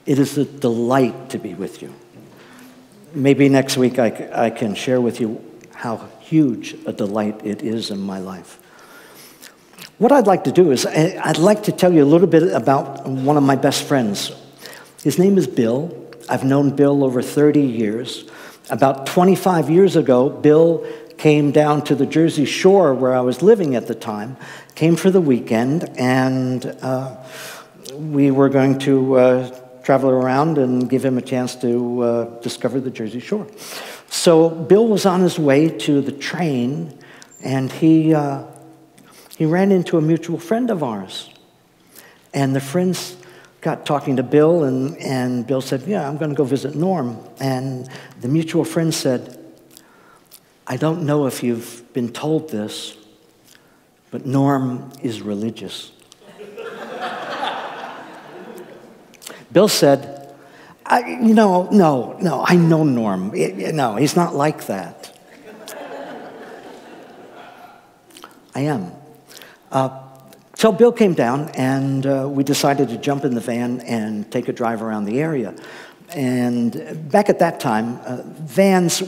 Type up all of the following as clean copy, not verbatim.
It is a delight to be with you. Maybe next week I can share with you how huge a delight it is in my life. What I'd like to do is I'd like to tell you a little bit about one of my best friends. His name is Bill. I've known Bill over 30 years. About 25 years ago, Bill came down to the Jersey Shore where I was living at the time, came for the weekend, and we were going to travel around and give him a chance to discover the Jersey Shore. So Bill was on his way to the train, and he ran into a mutual friend of ours. And the friends got talking to Bill, and Bill said, yeah, I'm going to go visit Norm. And the mutual friend said, I don't know if you've been told this, but Norm is religious. Bill said, no, I know Norm. No, he's not like that. I am. So Bill came down, and we decided to jump in the van and take a drive around the area. And back at that time, vans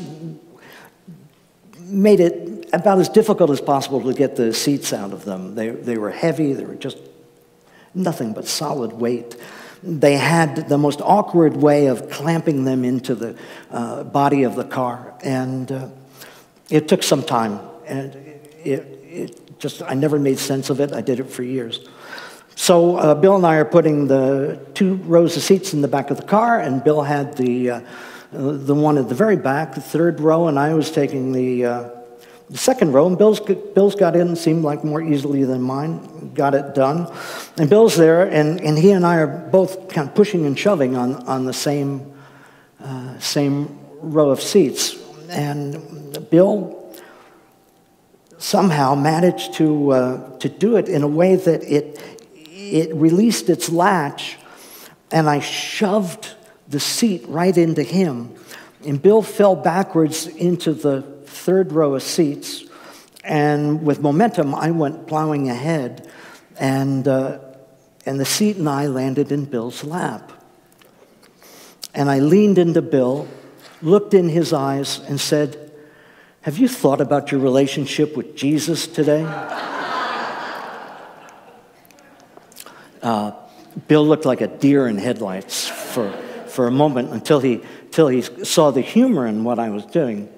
made it about as difficult as possible to get the seats out of them. They were heavy. They were just nothing but solid weight. They had the most awkward way of clamping them into the body of the car. And it took some time. And I never made sense of it. I did it for years. So Bill and I are putting the 2 rows of seats in the back of the car, and Bill had the one at the very back, the 3rd row, and I was taking the 2nd row. And Bill's got in, seemed like more easily than mine, got it done. And Bill's there, and he and I are both kind of pushing and shoving on the same row of seats. And Bill somehow managed to do it in a way that it released its latch, and I shoved the seat right into him. And Bill fell backwards into the 3rd row of seats, and with momentum, I went plowing ahead, and the seat and I landed in Bill's lap. And I leaned into Bill, looked in his eyes, and said, have you thought about your relationship with Jesus today? Bill looked like a deer in headlights for a moment until he saw the humor in what I was doing.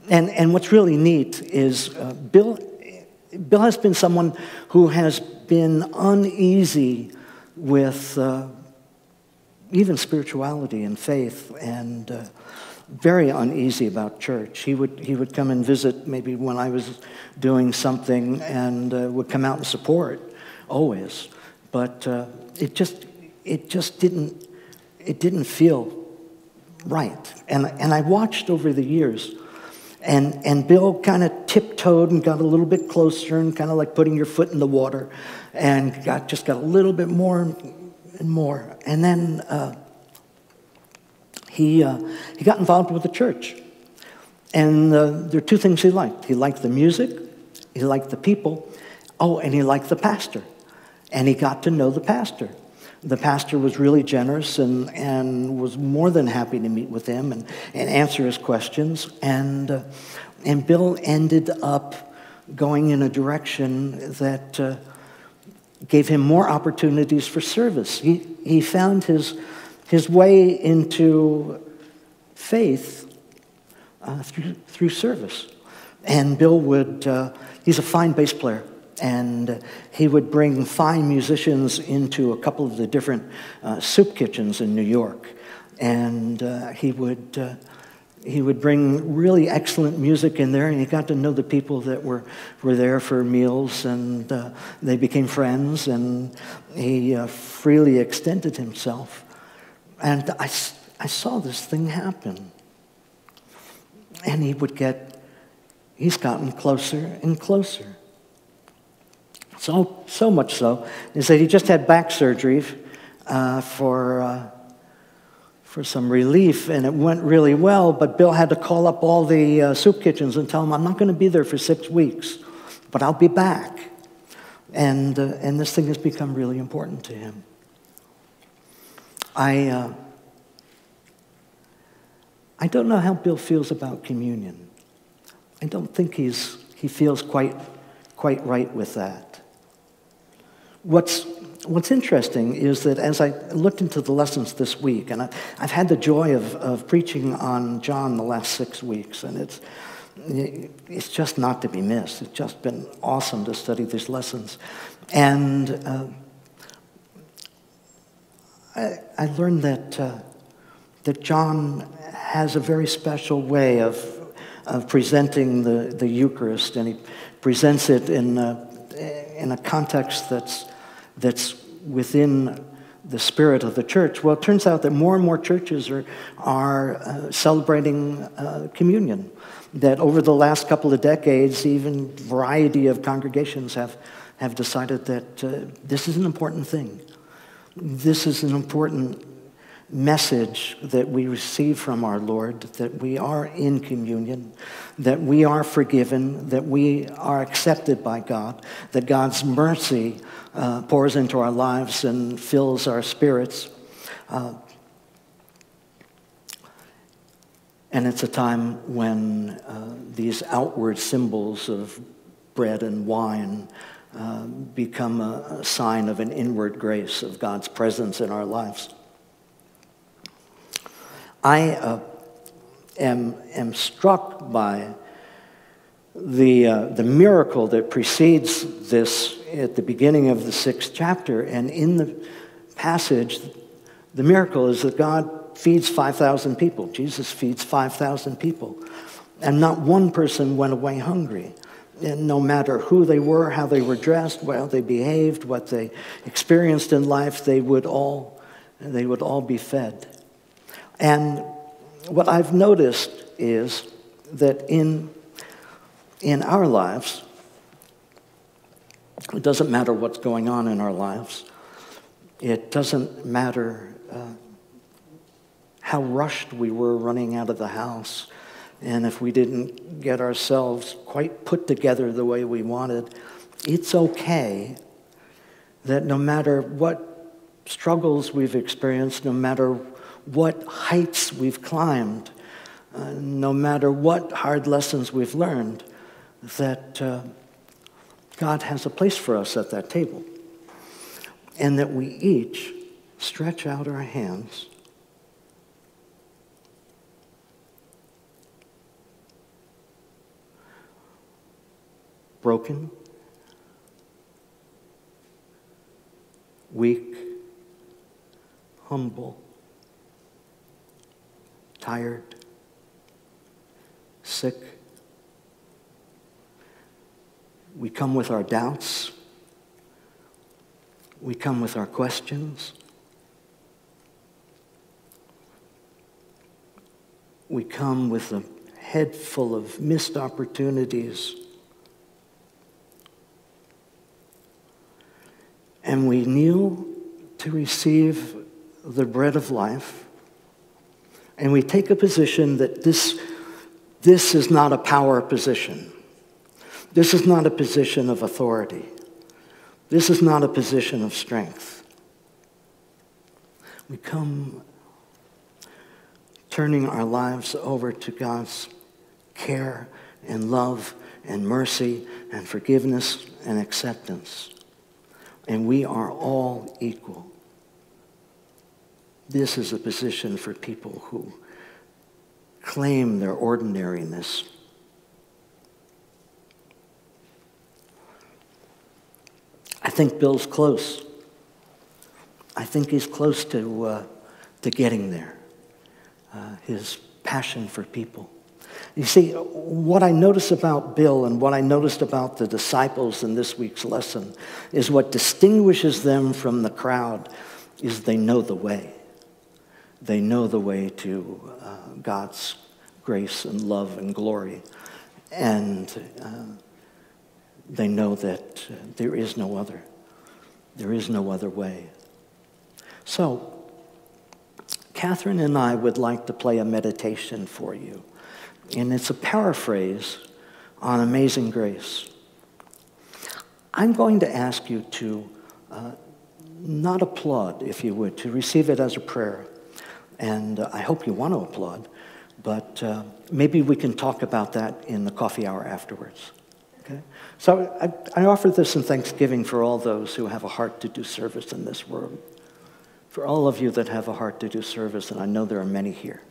And what's really neat is Bill has been someone who has been uneasy with even spirituality and faith, and very uneasy about church. He would come and visit maybe when I was doing something, and would come out and support always. But it just didn't feel right. And I watched over the years, and Bill kind of tiptoed and got a little bit closer, and kind of like putting your foot in the water, and just got a little bit more and more. And then he got involved with the church. And there are 2 things he liked. He liked the music, he liked the people, and he liked the pastor. And he got to know the pastor. The pastor was really generous and was more than happy to meet with him and answer his questions. And Bill ended up going in a direction that gave him more opportunities for service. He found his way into faith through service. And Bill he's a fine bass player. And he would bring fine musicians into a couple of the different soup kitchens in New York. And he would bring really excellent music in there, and he got to know the people that were there for meals, and they became friends, and he freely extended himself. And I saw this thing happen. And he's gotten closer and closer. So much so is that he just had back surgery for some relief, and it went really well. But Bill had to call up all the soup kitchens and tell them, I'm not going to be there for 6 weeks, but I'll be back. And this thing has become really important to him. I don't know how Bill feels about communion. I don't think he feels quite right with that. What's interesting is that as I looked into the lessons this week, and I've had the joy of preaching on John the last 6 weeks, and it's just not to be missed. It's just been awesome to study these lessons. And I learned that John has a very special way of presenting the Eucharist, and he presents it in a context that's within the spirit of the church. Well, it turns out that more and more churches are celebrating communion. That over the last couple of decades, even a variety of congregations have decided that this is an important thing. This is an important message that we receive from our Lord, that we are in communion, that we are forgiven, that we are accepted by God, that God's mercy pours into our lives and fills our spirits. And it's a time when these outward symbols of bread and wine become a sign of an inward grace of God's presence in our lives. I am struck by the miracle that precedes this at the beginning of the 6th chapter. And in the passage, the miracle is that God feeds 5,000 people. Jesus feeds 5,000 people. And not one person went away hungry. And no matter who they were, how they were dressed, how they behaved, what they experienced in life, they would all be fed. And what I've noticed is that in our lives, it doesn't matter what's going on in our lives. It doesn't matter how rushed we were running out of the house, and if we didn't get ourselves quite put together the way we wanted. It's okay that no matter what struggles we've experienced, no matter what heights we've climbed, no matter what hard lessons we've learned, that God has a place for us at that table. And that we each stretch out our hands broken, weak, humble, tired, sick. We come with our doubts. We come with our questions. We come with a head full of missed opportunities. And we kneel to receive the bread of life. And we take a position that this is not a power position. This is not a position of authority. This is not a position of strength. We come turning our lives over to God's care and love and mercy and forgiveness and acceptance. And we are all equal. This is a position for people who claim their ordinariness. I think Bill's close. I think he's close to getting there. His passion for people. You see, what I notice about Bill and what I noticed about the disciples in this week's lesson is what distinguishes them from the crowd is they know the way. They know the way to God's grace and love and glory. And they know that there is no other. There is no other way. So, Katherine and I would like to play a meditation for you. And it's a paraphrase on Amazing Grace. I'm going to ask you to not applaud, if you would, to receive it as a prayer. And I hope you want to applaud, but maybe we can talk about that in the coffee hour afterwards. Okay? So I offer this in thanksgiving for all those who have a heart to do service in this world, for all of you that have a heart to do service, and I know there are many here.